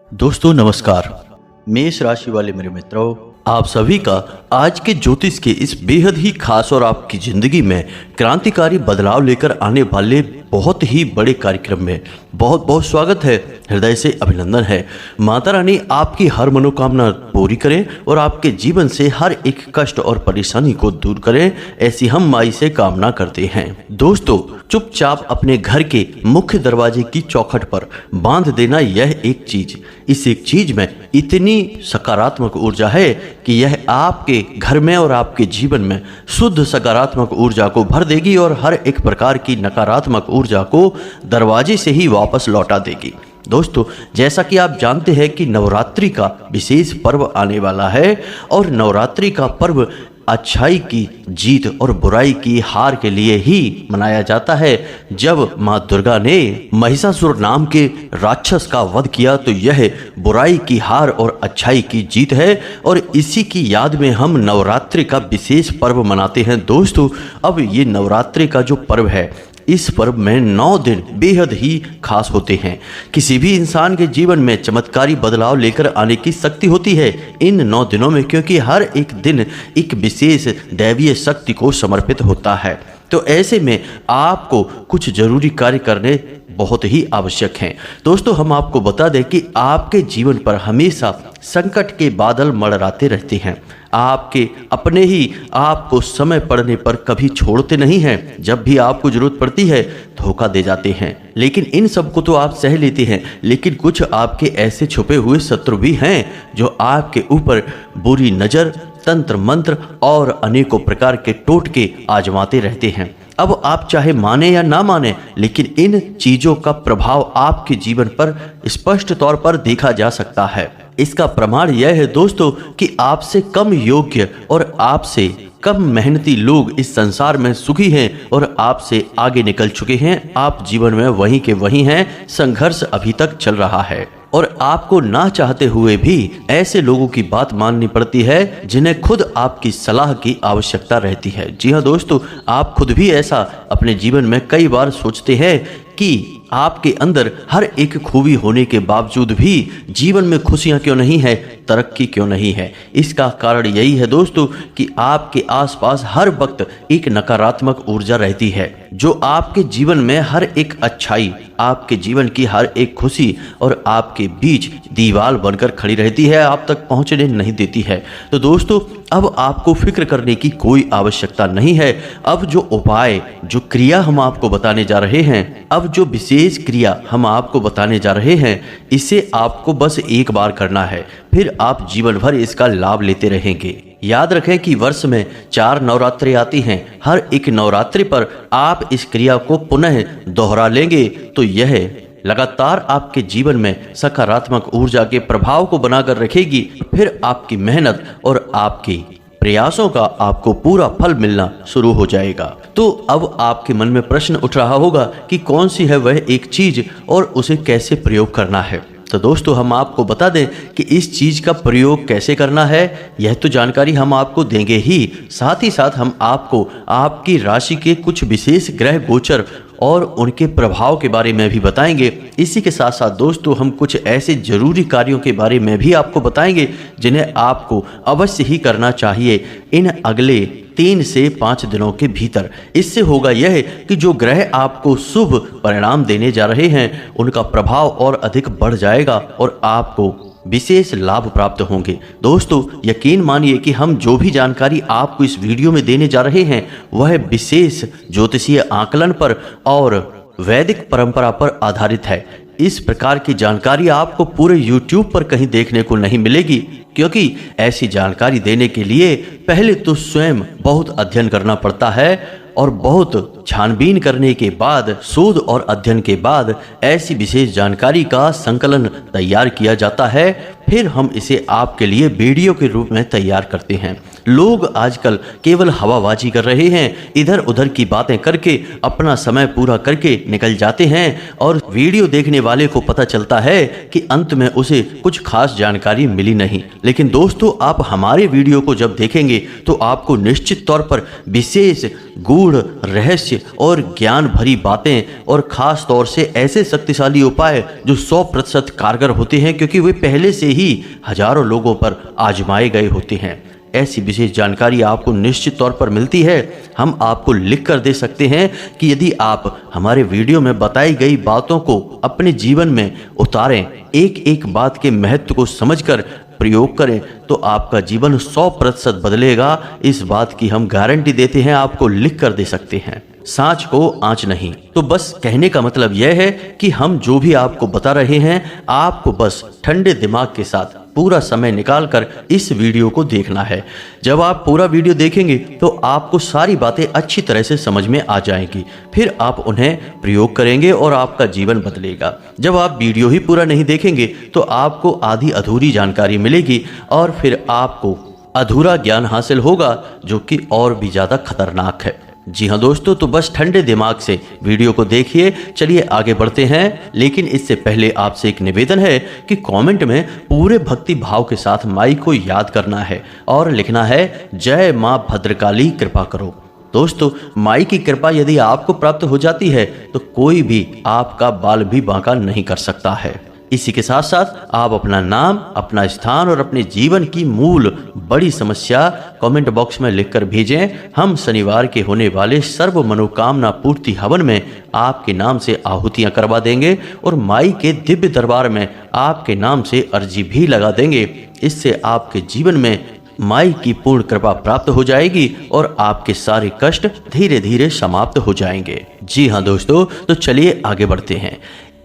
दोस्तों नमस्कार। मेष राशि वाले मेरे मित्रों, आप सभी का आज के ज्योतिष के इस बेहद ही खास और आपकी जिंदगी में क्रांतिकारी बदलाव लेकर आने वाले बहुत ही बड़े कार्यक्रम में बहुत बहुत स्वागत है, हृदय से अभिनंदन है। माता रानी आपकी हर मनोकामना पूरी करें और आपके जीवन से हर एक कष्ट और परेशानी को दूर करें, ऐसी हम माई से कामना करते हैं। दोस्तों, चुपचाप अपने घर के मुख्य दरवाजे की चौखट पर बांध देना यह एक चीज, इस एक चीज में इतनी सकारात्मक ऊर्जा है कि यह आपके घर में और आपके जीवन में शुद्ध सकारात्मक ऊर्जा को भर देगी और हर एक प्रकार की नकारात्मक ऊर्जा को दरवाजे से ही वापस लौटा देगी। दोस्तों, जैसा कि आप जानते हैं कि नवरात्रि का विशेष पर्व आने वाला है और नवरात्रि का पर्व अच्छाई की जीत और बुराई की हार के लिए ही मनाया जाता है। जब मां दुर्गा ने महिषासुर नाम के राक्षस का वध किया तो यह बुराई की हार और अच्छाई की जीत है और इसी की याद में हम नवरात्रि का विशेष पर्व मनाते हैं। दोस्तों, अब ये नवरात्रि का जो पर्व है, इस पर्व में 9 दिन बेहद ही खास होते हैं। किसी भी इंसान के जीवन में चमत्कारी बदलाव लेकर आने की शक्ति होती है इन 9 दिनों में, क्योंकि हर एक दिन एक विशेष दैवीय शक्ति को समर्पित होता है। तो ऐसे में आपको कुछ जरूरी कार्य करने बहुत ही आवश्यक हैं। दोस्तों, हम आपको बता दें कि आपके जीवन पर हमेशा संकट के बादल मंडराते रहते हैं। आपके अपने ही आपको समय पड़ने पर कभी छोड़ते नहीं हैं, जब भी आपको जरूरत पड़ती है धोखा दे जाते हैं। लेकिन इन सब को तो आप सह लेते हैं, लेकिन कुछ आपके ऐसे छुपे हुए शत्रु भी हैं जो आपके ऊपर बुरी नज़र, तंत्र मंत्र और अनेकों प्रकार के टोटके आजमाते रहते हैं। अब आप चाहे माने या ना माने, लेकिन इन चीजों का प्रभाव आपके जीवन पर स्पष्ट तौर पर देखा जा सकता है। इसका प्रमाण यह है दोस्तों कि आपसे कम योग्य और आपसे कम मेहनती लोग इस संसार में सुखी हैं और आपसे आगे निकल चुके हैं। आप जीवन में वहीं के वहीं हैं, संघर्ष अभी तक चल रहा है और आपको ना चाहते हुए भी ऐसे लोगों की बात माननी पड़ती है जिन्हें खुद आपकी सलाह की आवश्यकता रहती है। जी हाँ दोस्तों, आप खुद भी ऐसा अपने जीवन में कई बार सोचते हैं कि आपके अंदर हर एक खूबी होने के बावजूद भी जीवन में खुशियां क्यों नहीं है, तरक्की क्यों नहीं है। इसका कारण यही है दोस्तों कि आपके आसपास हर वक्त एक नकारात्मक ऊर्जा रहती है जो आपके जीवन में हर एक अच्छाई, आपके जीवन की हर एक खुशी और आपके बीच दीवार बनकर खड़ी रहती है, आप तक पहुंचने नहीं देती है। तो दोस्तों, अब आपको फिक्र करने की कोई आवश्यकता नहीं है। अब जो उपाय, जो क्रिया हम आपको बताने जा रहे हैं, अब जो विशेष क्रिया हम आपको बताने जा रहे हैं, इसे आपको बस एक बार करना है, फिर आप जीवन भर इसका लाभ लेते रहेंगे। याद रखें कि वर्ष में 4 नवरात्रि आती हैं। हर एक नवरात्रि पर आप इस क्रिया को पुनः दोहरा लेंगे तो यह लगातार आपके जीवन में सकारात्मक ऊर्जा के प्रभाव को बनाकर रखेगी। फिर आपकी मेहनत और आपकी प्रयासों का आपको पूरा फल मिलना शुरू हो जाएगा। तो अब आपके मन में प्रश्न उठ रहा होगा कि कौन सी है वह एक चीज और उसे कैसे प्रयोग करना है। तो दोस्तों, हम आपको बता दें कि इस चीज का प्रयोग कैसे करना है, यह तो जानकारी हम आपको देंगे ही, साथ ही साथ हम आपको आपकी राशि के कुछ विशेष ग्रह गोचर और उनके प्रभाव के बारे में भी बताएंगे। इसी के साथ साथ दोस्तों, हम कुछ ऐसे जरूरी कार्यों के बारे में भी आपको बताएंगे जिन्हें आपको अवश्य ही करना चाहिए इन अगले 3 से 5 दिनों के भीतर। इससे होगा यह कि जो ग्रह आपको शुभ परिणाम देने जा रहे हैं उनका प्रभाव और अधिक बढ़ जाएगा और आपको विशेष लाभ प्राप्त होंगे। दोस्तों, यकीन मानिए कि हम जो भी जानकारी आपको इस वीडियो में देने जा रहे हैं वह विशेष ज्योतिषीय आकलन पर और वैदिक परंपरा पर आधारित है। इस प्रकार की जानकारी आपको पूरे YouTube पर कहीं देखने को नहीं मिलेगी, क्योंकि ऐसी जानकारी देने के लिए पहले तो स्वयं बहुत अध्ययन करना पड़ता है और बहुत छानबीन करने के बाद, शोध और अध्ययन के बाद ऐसी विशेष जानकारी का संकलन तैयार किया जाता है। फिर हम इसे आपके लिए वीडियो के रूप में तैयार करते हैं। लोग आजकल केवल हवाबाजी कर रहे हैं, इधर उधर की बातें करके अपना समय पूरा करके निकल जाते हैं और वीडियो देखने वाले को पता चलता है कि अंत में उसे कुछ खास जानकारी मिली नहीं। लेकिन दोस्तों, आप हमारे वीडियो को जब देखेंगे तो आपको निश्चित तौर पर विशेष गूढ़ रहस्य और ज्ञान भरी बातें और खास तौर से ऐसे शक्तिशाली उपाय जो 100% कारगर होते हैं, क्योंकि वे पहले से ही हजारों लोगों पर आजमाए गए होते हैं। ऐसी विशेष जानकारी आपको निश्चित तौर पर मिलती है। हम आपको लिख कर दे सकते हैं कि यदि आप हमारे वीडियो में बताई गई बातों को अपने जीवन में उतारें, एक एक बात के महत्व को समझकर प्रयोग करें, तो आपका जीवन 100% बदलेगा। इस बात की हम गारंटी देते हैं, आपको लिख कर दे सकते हैं। सांच को आंच नहीं। तो बस कहने का मतलब यह है कि हम जो भी आपको बता रहे हैं, आपको बस ठंडे दिमाग के साथ पूरा समय निकालकर इस वीडियो को देखना है। जब आप पूरा वीडियो देखेंगे तो आपको सारी बातें अच्छी तरह से समझ में आ जाएंगी। फिर आप उन्हें प्रयोग करेंगे और आपका जीवन बदलेगा। जब आप वीडियो ही पूरा नहीं देखेंगे तो आपको आधी अधूरी जानकारी मिलेगी और फिर आपको अधूरा ज्ञान हासिल होगा, जो कि और भी ज़्यादा खतरनाक है। जी हाँ दोस्तों, तो बस ठंडे दिमाग से वीडियो को देखिए। चलिए आगे बढ़ते हैं, लेकिन इससे पहले आपसे एक निवेदन है कि कमेंट में पूरे भक्ति भाव के साथ माई को याद करना है और लिखना है, जय माँ भद्रकाली कृपा करो। दोस्तों, माई की कृपा यदि आपको प्राप्त हो जाती है तो कोई भी आपका बाल भी बांका नहीं कर सकता है। इसी के साथ साथ आप अपना नाम, अपना स्थान और अपने जीवन की मूल बड़ी समस्या कमेंट बॉक्स में लिखकर भेजें। हम शनिवार के होने वाले सर्व मनोकामना पूर्ति हवन में आपके नाम से आहुतियां करवा देंगे और माई के दिव्य दरबार में आपके नाम से अर्जी भी लगा देंगे। इससे आपके जीवन में माई की पूर्ण कृपा प्राप्त हो जाएगी और आपके सारे कष्ट धीरे धीरे समाप्त हो जाएंगे। जी हाँ दोस्तों, तो चलिए आगे बढ़ते हैं।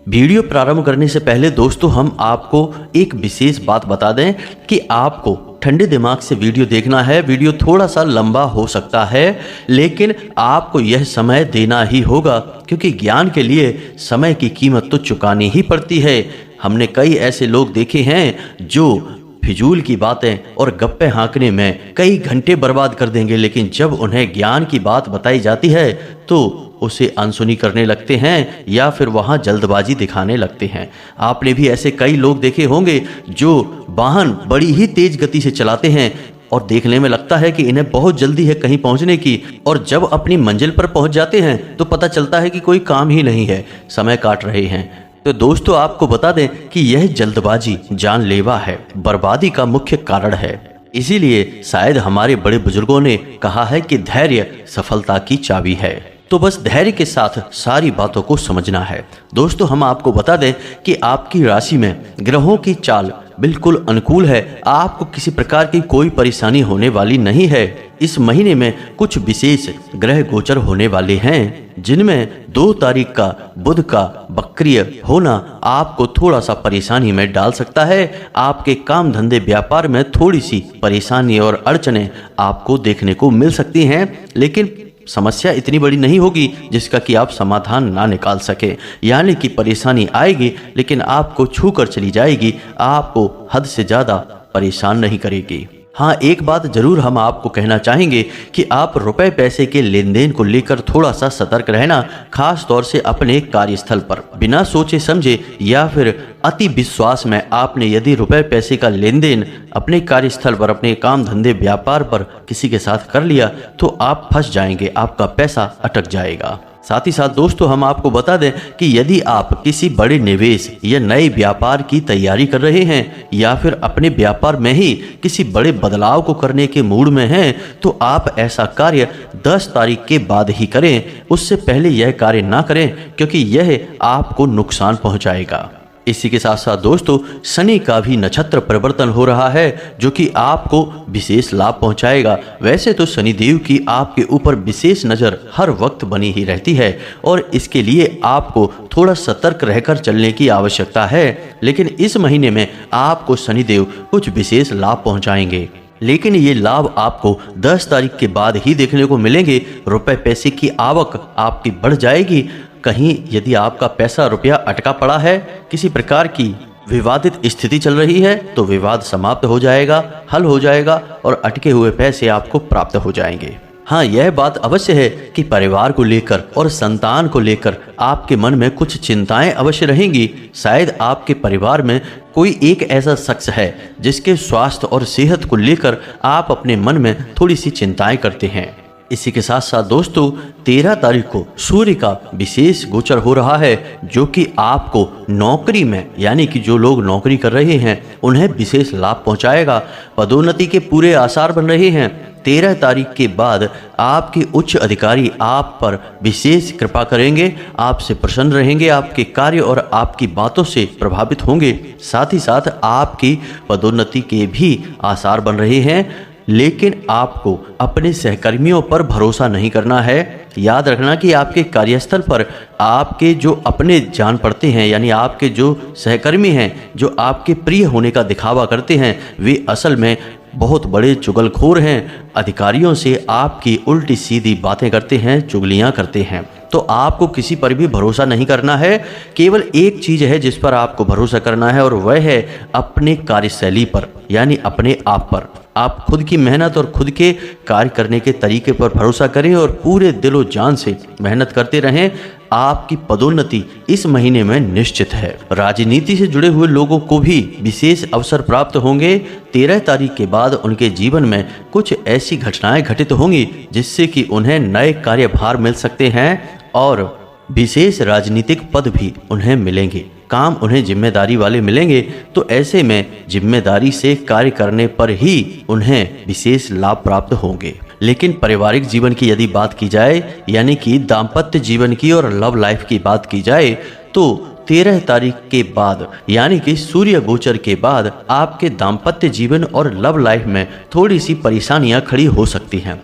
वीडियो प्रारंभ करने से पहले दोस्तों, हम आपको एक विशेष बात बता दें कि आपको ठंडे दिमाग से वीडियो देखना है। वीडियो थोड़ा सा लंबा हो सकता है, लेकिन आपको यह समय देना ही होगा, क्योंकि ज्ञान के लिए समय की कीमत तो चुकानी ही पड़ती है। हमने कई ऐसे लोग देखे हैं जो फिजूल की बातें और गप्पे हाँकने में कई घंटे बर्बाद कर देंगे, लेकिन जब उन्हें ज्ञान की बात बताई जाती है तो उसे अनसुनी करने लगते हैं या फिर वहां जल्दबाजी दिखाने लगते हैं। आपने भी ऐसे कई लोग देखे होंगे जो वाहन बड़ी ही तेज गति से चलाते हैं और देखने में लगता है कि इन्हें बहुत जल्दी है कहीं पहुंचने की, और जब अपनी मंजिल पर पहुंच जाते हैं तो पता चलता है कि कोई काम ही नहीं है, समय काट रहे हैं। तो दोस्तों, आपको बता दें कि यह जल्दबाजी जानलेवा है, बर्बादी का मुख्य कारण है। इसीलिए शायद हमारे बड़े बुजुर्गों ने कहा है कि धैर्य सफलता की चाबी है। तो बस धैर्य के साथ सारी बातों को समझना है। दोस्तों, हम आपको बता दें कि आपकी राशि में ग्रहों की चाल बिल्कुल अनुकूल है। आपको किसी प्रकार की कोई परेशानी होने वाली नहीं है। इस महीने में कुछ विशेष ग्रह गोचर होने वाले हैं, जिनमें 2 तारीख का बुध का वक्रीय होना आपको थोड़ा सा परेशानी में डाल सकता है। आपके काम धंधे व्यापार में थोड़ी सी परेशानी और अड़चने आपको देखने को मिल सकती हैं, लेकिन समस्या इतनी बड़ी नहीं होगी जिसका कि आप समाधान ना निकाल सके। यानी कि परेशानी आएगी लेकिन आपको छू कर चली जाएगी, आपको हद से ज़्यादा परेशान नहीं करेगी। हाँ, एक बात जरूर हम आपको कहना चाहेंगे कि आप रुपए पैसे के लेन देन को लेकर थोड़ा सा सतर्क रहना, खास तौर से अपने कार्यस्थल पर। बिना सोचे समझे या फिर अति विश्वास में आपने यदि रुपए पैसे का लेन देन अपने कार्यस्थल पर, अपने काम धंधे व्यापार पर किसी के साथ कर लिया तो आप फंस जाएंगे, आपका पैसा अटक जाएगा। साथ ही साथ दोस्तों, हम आपको बता दें कि यदि आप किसी बड़े निवेश या नए व्यापार की तैयारी कर रहे हैं या फिर अपने व्यापार में ही किसी बड़े बदलाव को करने के मूड में हैं, तो आप ऐसा कार्य 10 तारीख के बाद ही करें। उससे पहले यह कार्य ना करें, क्योंकि यह आपको नुकसान पहुंचाएगा। इसी के साथ साथ दोस्तों, शनि का भी नक्षत्र परिवर्तन हो रहा है, जो कि आपको विशेष लाभ पहुंचाएगा। वैसे तो शनिदेव की आपके ऊपर विशेष नज़र हर वक्त बनी ही रहती है और इसके लिए आपको थोड़ा सतर्क रहकर चलने की आवश्यकता है, लेकिन इस महीने में आपको शनिदेव कुछ विशेष लाभ पहुंचाएंगे। लेकिन ये लाभ आपको 10 तारीख के बाद ही देखने को मिलेंगे। रुपए पैसे की आवक आपकी बढ़ जाएगी। कहीं यदि आपका पैसा रुपया अटका पड़ा है, किसी प्रकार की विवादित स्थिति चल रही है तो विवाद समाप्त हो जाएगा, हल हो जाएगा और अटके हुए पैसे आपको प्राप्त हो जाएंगे। हाँ, यह बात अवश्य है कि परिवार को लेकर और संतान को लेकर आपके मन में कुछ चिंताएं अवश्य रहेंगी। शायद आपके परिवार में कोई एक ऐसा शख्स है जिसके स्वास्थ्य और सेहत को लेकर आप अपने मन में थोड़ी सी चिंताएं करते हैं। इसी के साथ साथ दोस्तों 13 तारीख को सूर्य का विशेष गोचर हो रहा है, जो कि आपको नौकरी में, यानी कि जो लोग नौकरी कर रहे हैं उन्हें विशेष लाभ पहुंचाएगा। पदोन्नति के पूरे आसार बन रहे हैं। 13 तारीख के बाद आपके उच्च अधिकारी आप पर विशेष कृपा करेंगे, आपसे प्रसन्न रहेंगे, आपके कार्य और आपकी बातों से प्रभावित होंगे। साथ ही साथ आपकी पदोन्नति के भी आसार बन रहे हैं। लेकिन आपको अपने सहकर्मियों पर भरोसा नहीं करना है। याद रखना कि आपके कार्यस्थल पर आपके जो अपने जान पड़ते हैं, यानी आपके जो सहकर्मी हैं, जो आपके प्रिय होने का दिखावा करते हैं, वे असल में बहुत बड़े चुगलखोर हैं। अधिकारियों से आपकी उल्टी सीधी बातें करते हैं, चुगलियां करते हैं। तो आपको किसी पर भी भरोसा नहीं करना है। केवल एक चीज़ है जिस पर आपको भरोसा करना है और वह है अपने कार्यशैली पर, यानी अपने आप पर। आप खुद की मेहनत और खुद के कार्य करने के तरीके पर भरोसा करें और पूरे दिलो जान से मेहनत करते रहें। आपकी पदोन्नति इस महीने में निश्चित है। राजनीति से जुड़े हुए लोगों को भी विशेष अवसर प्राप्त होंगे। 13 तारीख के बाद उनके जीवन में कुछ ऐसी घटनाएं घटित होंगी जिससे कि उन्हें नए कार्यभार मिल सकते हैं और विशेष राजनीतिक पद भी उन्हें मिलेंगे। काम उन्हें जिम्मेदारी वाले मिलेंगे। तो ऐसे में जिम्मेदारी से कार्य करने पर ही उन्हें विशेष लाभ प्राप्त होंगे। लेकिन पारिवारिक जीवन की यदि बात की जाए, यानी कि दाम्पत्य जीवन की और लव लाइफ की बात की जाए, तो 13 तारीख के बाद, यानी कि सूर्य गोचर के बाद आपके दाम्पत्य जीवन और लव लाइफ में थोड़ी सी परेशानियां खड़ी हो सकती हैं।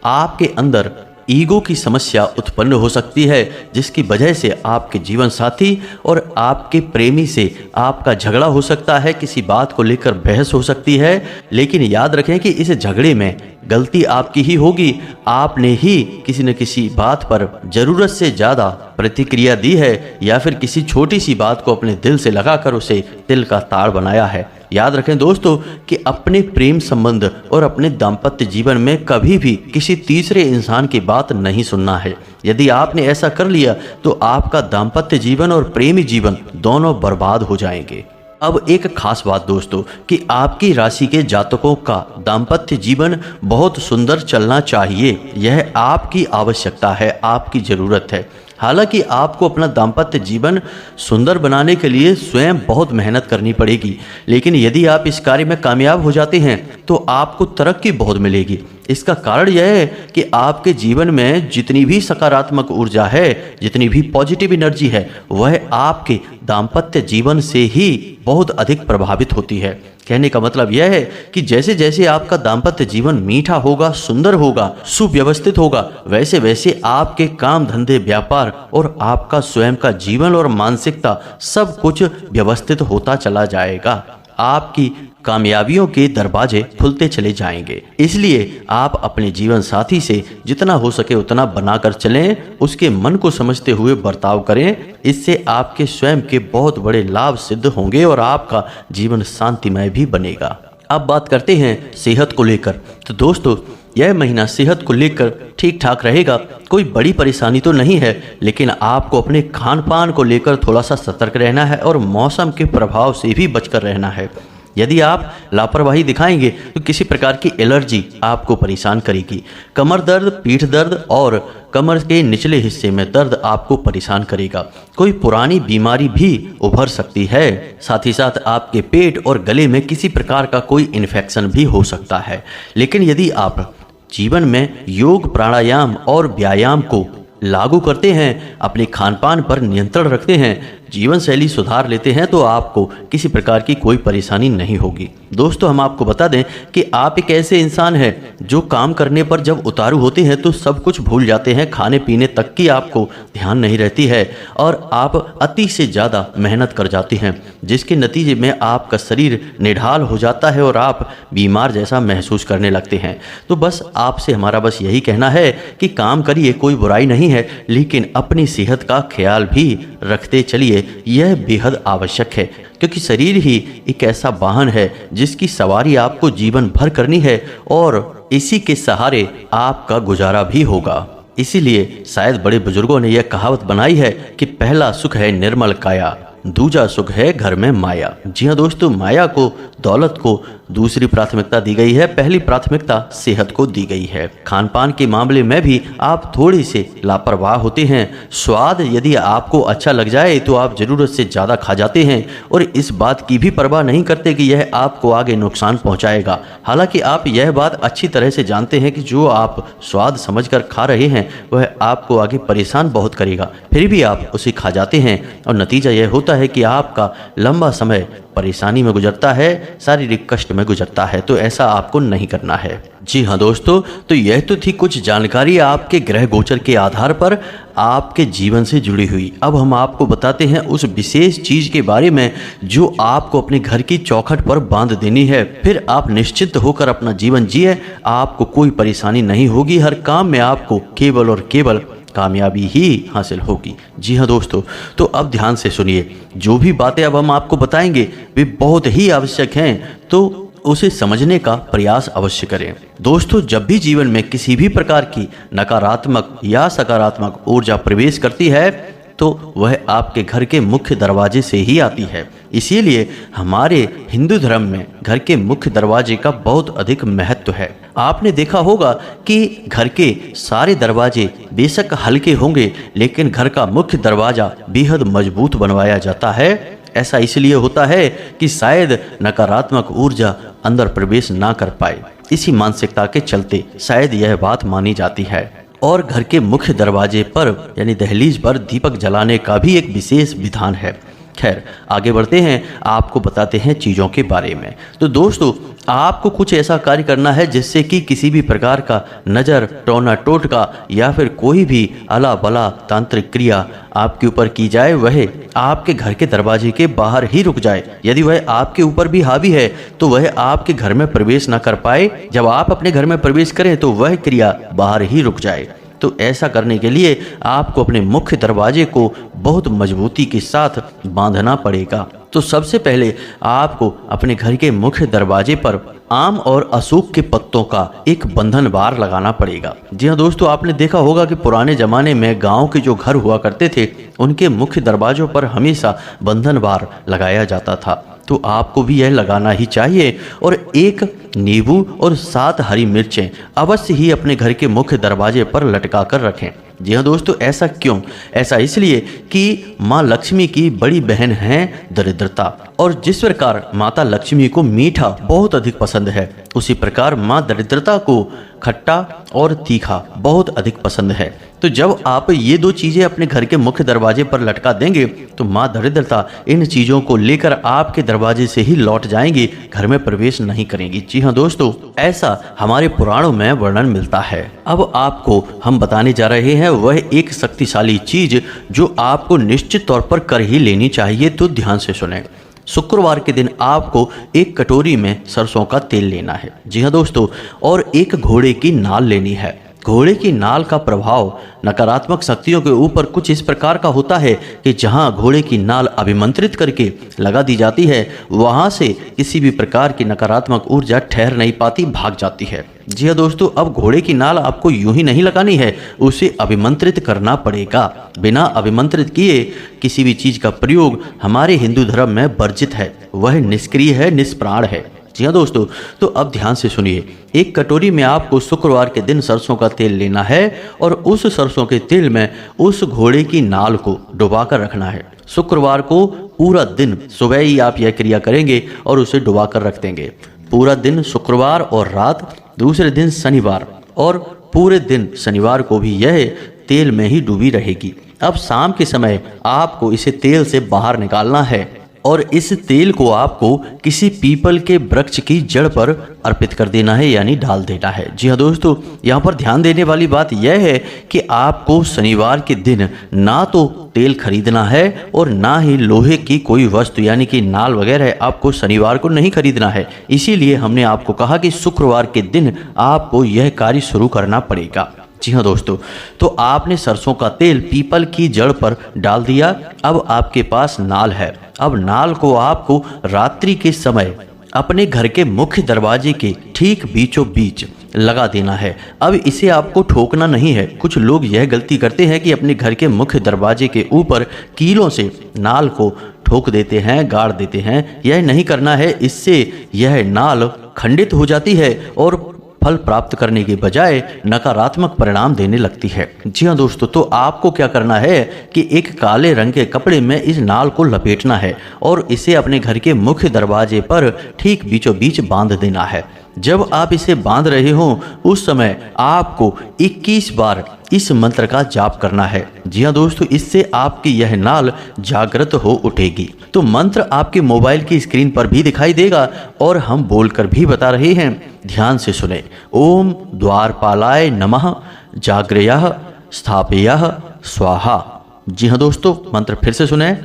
आपके अंदर ईगो की समस्या उत्पन्न हो सकती है, जिसकी वजह से आपके जीवन साथी और आपके प्रेमी से आपका झगड़ा हो सकता है। किसी बात को लेकर बहस हो सकती है। लेकिन याद रखें कि इस झगड़े में गलती आपकी ही होगी। आपने ही किसी न किसी बात पर ज़रूरत से ज़्यादा प्रतिक्रिया दी है, या फिर किसी छोटी सी बात को अपने दिल से लगाकर उसे दिल का ताड़ बनाया है। याद रखें दोस्तों कि अपने प्रेम संबंध और अपने दाम्पत्य जीवन में कभी भी किसी तीसरे इंसान की बात नहीं सुनना है। यदि आपने ऐसा कर लिया तो आपका दाम्पत्य जीवन और प्रेमी जीवन दोनों बर्बाद हो जाएंगे। अब एक खास बात दोस्तों कि आपकी राशि के जातकों का दाम्पत्य जीवन बहुत सुंदर चलना चाहिए। यह आपकी आवश्यकता है, आपकी ज़रूरत है। हालांकि आपको अपना दाम्पत्य जीवन सुंदर बनाने के लिए स्वयं बहुत मेहनत करनी पड़ेगी, लेकिन यदि आप इस कार्य में कामयाब हो जाते हैं तो आपको तरक्की बहुत मिलेगी। इसका कारण यह है कि आपके जीवन में जितनी भी सकारात्मक ऊर्जा है, जितनी भी पॉजिटिव एनर्जी है, वह आपके दाम्पत्य जीवन से ही बहुत अधिक प्रभावित होती है। कहने का मतलब यह है कि जैसे जैसे आपका दाम्पत्य जीवन मीठा होगा, सुंदर होगा, सुव्यवस्थित होगा, वैसे वैसे आपके काम धंधे, व्यापार और आपका स्वयं का जीवन और मानसिकता सब कुछ व्यवस्थित होता चला जाएगा। आपकी कामयाबियों के दरवाजे खुलते चले जाएंगे। इसलिए आप अपने जीवन साथी से जितना हो सके उतना बनाकर चलें, उसके मन को समझते हुए बर्ताव करें। इससे आपके स्वयं के बहुत बड़े लाभ सिद्ध होंगे और आपका जीवन शांतिमय भी बनेगा। अब बात करते हैं सेहत को लेकर। तो दोस्तों यह महीना सेहत को लेकर ठीक ठाक रहेगा। कोई बड़ी परेशानी तो नहीं है, लेकिन आपको अपने खान पान को लेकर थोड़ा सा सतर्क रहना है और मौसम के प्रभाव से भी बचकर रहना है। यदि आप लापरवाही दिखाएंगे तो किसी प्रकार की एलर्जी आपको परेशान करेगी। कमर दर्द, पीठ दर्द और कमर के निचले हिस्से में दर्द आपको परेशान करेगा। कोई पुरानी बीमारी भी उभर सकती है। साथ ही साथ आपके पेट और गले में किसी प्रकार का कोई इन्फेक्शन भी हो सकता है। लेकिन यदि आप जीवन में योग, प्राणायाम और व्यायाम को लागू करते हैं, अपने खान पान पर नियंत्रण रखते हैं, जीवन शैली सुधार लेते हैं, तो आपको किसी प्रकार की कोई परेशानी नहीं होगी। दोस्तों हम आपको बता दें कि आप एक ऐसे इंसान हैं जो काम करने पर जब उतारू होते हैं तो सब कुछ भूल जाते हैं, खाने पीने तक की आपको ध्यान नहीं रहती है और आप अति से ज़्यादा मेहनत कर जाते हैं, जिसके नतीजे में आपका शरीर निढाल हो जाता है और आप बीमार जैसा महसूस करने लगते हैं। तो बस आपसे हमारा बस यही कहना है कि काम करिए, कोई बुराई नहीं है, लेकिन अपनी सेहत का ख्याल भी रखते चलिए लिए यह बेहद आवश्यक है, क्योंकि शरीर ही एक ऐसा वाहन है जिसकी सवारी आपको जीवन भर करनी है और इसी के सहारे आपका गुजारा भी होगा। इसीलिए शायद बड़े बुजुर्गों ने यह कहावत बनाई है कि पहला सुख है निर्मल काया, दूजा सुख है घर में माया। जी हाँ दोस्तों, माया को, दौलत को दूसरी प्राथमिकता दी गई है, पहली प्राथमिकता सेहत को दी गई है। खान पान के मामले में भी आप थोड़ी से लापरवाह होते हैं। स्वाद यदि आपको अच्छा लग जाए तो आप ज़रूरत से ज़्यादा खा जाते हैं और इस बात की भी परवाह नहीं करते कि यह आपको आगे नुकसान पहुंचाएगा। हालांकि आप यह बात अच्छी तरह से जानते हैं कि जो आप स्वाद समझकर खा रहे हैं वह आपको आगे परेशान बहुत करेगा, फिर भी आप उसे खा जाते हैं और नतीजा यह होता है कि आपका लंबा समय परेशानी में गुजरता है, शारीरिक कष्ट में गुजरता है। तो ऐसा आपको नहीं करना है। जी हाँ दोस्तों, तो यह तो थी कुछ जानकारी आपके ग्रह गोचर के आधार पर आपके जीवन से जुड़ी हुई। अब हम आपको बताते हैं उस विशेष चीज के बारे में जो आपको अपने घर की चौखट पर बांध देनी है। फिर आप निश्चिंत होकर अपना जीवन जिए, आपको कोई परेशानी नहीं होगी, हर काम में आपको केवल और केवल कामयाबी ही हासिल होगी। जी हाँ दोस्तों, तो अब ध्यान से सुनिए, जो भी बातें अब हम आपको बताएंगे वे बहुत ही आवश्यक हैं, तो उसे समझने का प्रयास अवश्य करें। दोस्तों, जब भी जीवन में किसी भी प्रकार की नकारात्मक या सकारात्मक ऊर्जा प्रवेश करती है तो वह आपके घर के मुख्य दरवाजे से ही आती है। इसीलिए हमारे हिंदू धर्म में घर के मुख्य दरवाजे का बहुत अधिक महत्व है। आपने देखा होगा कि घर के सारे दरवाजे बेशक हल्के होंगे, लेकिन घर का मुख्य दरवाजा बेहद मजबूत बनवाया जाता है। ऐसा इसलिए होता है कि शायद नकारात्मक ऊर्जा अंदर प्रवेश ना कर पाए। इसी मानसिकता के चलते शायद यह बात मानी जाती है। और घर के मुख्य दरवाजे पर यानी दहलीज पर दीपक जलाने का भी एक विशेष विधान है। खैर, आगे बढ़ते हैं, आपको बताते हैं चीज़ों के बारे में। तो दोस्तों, आपको कुछ ऐसा कार्य करना है जिससे कि किसी भी प्रकार का नज़र, टोना टोटका या फिर कोई भी अला बला तांत्रिक क्रिया आपके ऊपर की जाए वह आपके घर के दरवाजे के बाहर ही रुक जाए। यदि वह आपके ऊपर भी हावी है तो वह आपके घर में प्रवेश ना कर पाए। जब आप अपने घर में प्रवेश करें तो वह क्रिया बाहर ही रुक जाए। तो ऐसा करने के लिए आपको अपने मुख्य दरवाजे को बहुत मजबूती के साथ बांधना पड़ेगा। तो सबसे पहले आपको अपने घर के मुख्य दरवाजे पर आम और अशोक के पत्तों का एक बंधन बार लगाना पड़ेगा। जी हाँ दोस्तों, आपने देखा होगा कि पुराने जमाने में गांव के जो घर हुआ करते थे उनके मुख्य दरवाजों पर हमेशा बंधन बार लगाया जाता था। तो आपको भी यह लगाना ही चाहिए और एक नींबू और 7 हरी मिर्चें अवश्य ही अपने घर के मुख्य दरवाजे पर लटका कर रखें। जी हाँ दोस्तों, ऐसा क्यों? ऐसा इसलिए कि माँ लक्ष्मी की बड़ी बहन है दरिद्रता, और जिस प्रकार माता लक्ष्मी को मीठा बहुत अधिक पसंद है, उसी प्रकार माँ दरिद्रता को खट्टा और तीखा बहुत अधिक पसंद है। तो जब आप ये 2 चीज़ें अपने घर के मुख्य दरवाजे पर लटका देंगे तो माँ दरिद्रता इन चीज़ों को लेकर आपके दरवाजे से ही लौट जाएंगी, घर में प्रवेश नहीं करेंगी। जी हाँ दोस्तों, ऐसा हमारे पुराणों में वर्णन मिलता है। अब आपको हम बताने जा रहे हैं वह एक शक्तिशाली चीज जो आपको निश्चित तौर पर कर ही लेनी चाहिए। तो ध्यान से सुने। शुक्रवार के दिन आपको एक कटोरी में सरसों का तेल लेना है। जी हाँ दोस्तों, और एक घोड़े की नाल लेनी है। घोड़े की नाल का प्रभाव नकारात्मक शक्तियों के ऊपर कुछ इस प्रकार का होता है कि जहां घोड़े की नाल अभिमंत्रित करके लगा दी जाती है वहां से किसी भी प्रकार की नकारात्मक ऊर्जा ठहर नहीं पाती, भाग जाती है। जी हाँ दोस्तों, अब घोड़े की नाल आपको यूं ही नहीं लगानी है, उसे अभिमंत्रित करना पड़ेगा। बिना अभिमंत्रित किए किसी भी चीज का प्रयोग हमारे हिंदू धर्म में वर्जित है, वह निष्क्रिय है, निष्प्राण है। जी हाँ दोस्तों, तो अब ध्यान से सुनिए। एक कटोरी में आपको शुक्रवार के दिन सरसों का तेल लेना है और उस सरसों के तेल में उस घोड़े की नाल को डुबा कर रखना है। शुक्रवार को पूरा दिन सुबह ही आप यह क्रिया करेंगे और उसे डुबा कर रख देंगे। पूरा दिन शुक्रवार और रात, दूसरे दिन शनिवार और पूरे दिन शनिवार को भी यह तेल में ही डूबी रहेगी। अब शाम के समय आपको इसे तेल से बाहर निकालना है और इस तेल को आपको किसी पीपल के वृक्ष की जड़ पर अर्पित कर देना है, यानी डाल देना है। जी हाँ दोस्तों, यहाँ पर ध्यान देने वाली बात यह है कि आपको शनिवार के दिन ना तो तेल खरीदना है और ना ही लोहे की कोई वस्तु यानी कि नाल वगैरह आपको शनिवार को नहीं खरीदना है। इसीलिए हमने आपको कहा कि शुक्रवार के दिन आपको यह कार्य शुरू करना पड़ेगा। जी हाँ दोस्तों, तो आपने सरसों का तेल पीपल की जड़ पर डाल दिया। अब आपके पास नाल है। अब नाल को आपको रात्रि के समय अपने घर के मुख्य दरवाजे के ठीक बीचों बीच लगा देना है। अब इसे आपको ठोकना नहीं है। कुछ लोग यह गलती करते हैं कि अपने घर के मुख्य दरवाजे के ऊपर कीलों से नाल को ठोक देते हैं, गाड़ देते हैं। यह नहीं करना है, इससे यह नाल खंडित हो जाती है और फल प्राप्त करने के बजाय नकारात्मक परिणाम देने लगती है। जी हाँ दोस्तों, तो आपको क्या करना है कि एक काले रंग के कपड़े में इस नाल को लपेटना है और इसे अपने घर के मुख्य दरवाजे पर ठीक बीचों बीच बांध देना है। जब आप इसे बांध रहे हो उस समय आपको 21 बार इस मंत्र का जाप करना है। जी हाँ दोस्तों, इससे आपकी यह नाल जागृत हो उठेगी। तो मंत्र आपके मोबाइल की स्क्रीन पर भी दिखाई देगा और हम बोलकर भी बता रहे हैं, ध्यान से सुने। ओम द्वारपालाय नमः जाग्रयः स्थापयः स्वाहा। जी हाँ दोस्तों, मंत्र फिर से सुने।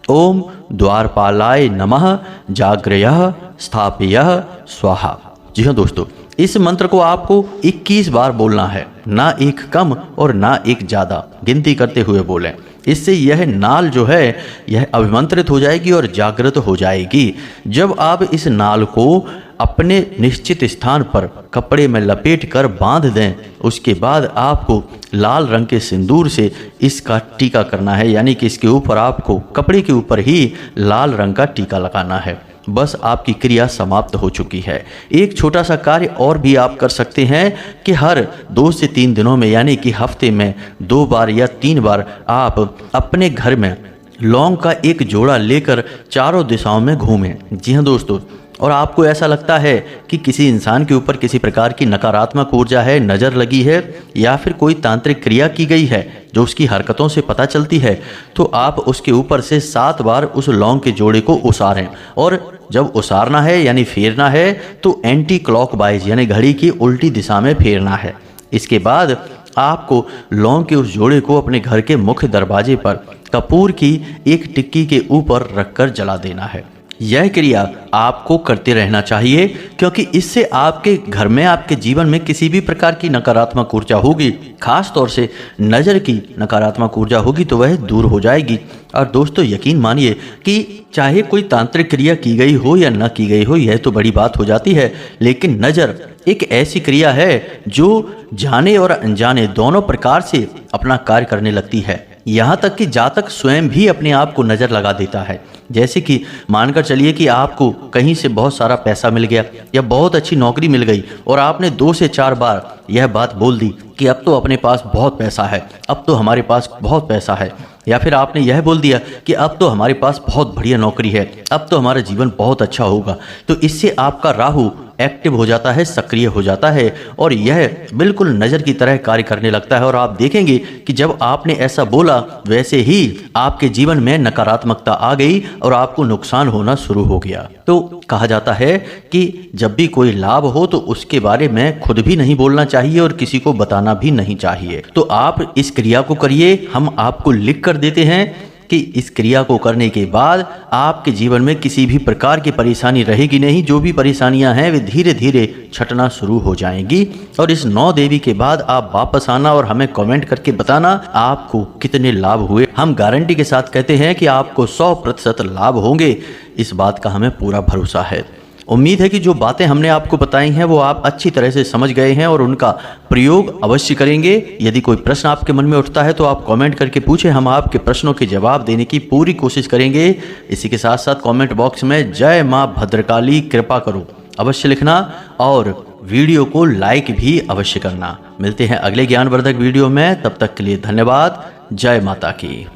ओम द्वारपालाय नमः जाग्रयः स्थापयः स्वाहा। जी हाँ दोस्तों, इस मंत्र को आपको 21 बार बोलना है, ना एक कम और ना एक ज़्यादा, गिनती करते हुए बोलें। इससे यह नाल जो है यह अभिमंत्रित हो जाएगी और जागृत हो जाएगी। जब आप इस नाल को अपने निश्चित स्थान पर कपड़े में लपेट कर बांध दें, उसके बाद आपको लाल रंग के सिंदूर से इसका टीका करना है, यानी कि इसके ऊपर आपको कपड़े के ऊपर ही लाल रंग का टीका लगाना है। बस आपकी क्रिया समाप्त हो चुकी है। एक छोटा सा कार्य और भी आप कर सकते हैं कि हर 2 से 3 दिनों में, यानी कि हफ्ते में 2 बार या 3 बार आप अपने घर में लौंग का एक जोड़ा लेकर चारों दिशाओं में घूमें। जी हाँ दोस्तों, और आपको ऐसा लगता है कि किसी इंसान के ऊपर किसी प्रकार की नकारात्मक ऊर्जा है, नज़र लगी है या फिर कोई तांत्रिक क्रिया की गई है जो उसकी हरकतों से पता चलती है, तो आप उसके ऊपर से 7 बार उस लौंग के जोड़े को उसारें। और जब उसारना है यानी फेरना है तो एंटी क्लॉकवाइज यानी घड़ी की उल्टी दिशा में फेरना है। इसके बाद आपको लौंग के उस जोड़े को अपने घर के मुख्य दरवाजे पर कपूर की एक टिक्की के ऊपर रखकर जला देना है। यह क्रिया आपको करते रहना चाहिए, क्योंकि इससे आपके घर में, आपके जीवन में किसी भी प्रकार की नकारात्मक ऊर्जा होगी, खास तौर से नज़र की नकारात्मक ऊर्जा होगी, तो वह दूर हो जाएगी। और दोस्तों यकीन मानिए कि चाहे कोई तांत्रिक क्रिया की गई हो या न की गई हो, यह तो बड़ी बात हो जाती है, लेकिन नज़र एक ऐसी क्रिया है जो जाने और अनजाने दोनों प्रकार से अपना कार्य करने लगती है। यहाँ तक कि जातक स्वयं भी अपने आप को नज़र लगा देता है। जैसे कि मानकर चलिए कि आपको कहीं से बहुत सारा पैसा मिल गया या बहुत अच्छी नौकरी मिल गई और आपने 2 से 4 बार यह बात बोल दी कि अब तो अपने पास बहुत पैसा है, अब तो हमारे पास बहुत पैसा है, या फिर आपने यह बोल दिया कि अब तो हमारे पास बहुत बढ़िया नौकरी है, अब तो हमारा जीवन बहुत अच्छा होगा। तो इससे आपका राहु एक्टिव हो जाता है, सक्रिय हो जाता है और यह बिल्कुल नज़र की तरह कार्य करने लगता है। और आप देखेंगे कि जब आपने ऐसा बोला वैसे ही आपके जीवन में नकारात्मकता आ गई और आपको नुकसान होना शुरू हो गया। तो कहा जाता है कि जब भी कोई लाभ हो तो उसके बारे में खुद भी नहीं बोलना चाहिए और किसी को बताना भी नहीं चाहिए। तो आप इस क्रिया को करिए, हम आपको लिख कर देते हैं कि इस क्रिया को करने के बाद आपके जीवन में किसी भी प्रकार की परेशानी रहेगी नहीं। जो भी परेशानियां हैं वे धीरे धीरे छटना शुरू हो जाएंगी। और इस 9 देवी के बाद आप वापस आना और हमें कमेंट करके बताना आपको कितने लाभ हुए। हम गारंटी के साथ कहते हैं कि आपको 100% लाभ होंगे, इस बात का हमें पूरा भरोसा है। उम्मीद है कि जो बातें हमने आपको बताई हैं वो आप अच्छी तरह से समझ गए हैं और उनका प्रयोग अवश्य करेंगे। यदि कोई प्रश्न आपके मन में उठता है तो आप कमेंट करके पूछें, हम आपके प्रश्नों के जवाब देने की पूरी कोशिश करेंगे। इसी के साथ साथ कमेंट बॉक्स में जय माँ भद्रकाली कृपा करो अवश्य लिखना और वीडियो को लाइक भी अवश्य करना। मिलते हैं अगले ज्ञानवर्धक वीडियो में, तब तक के लिए धन्यवाद। जय माता की।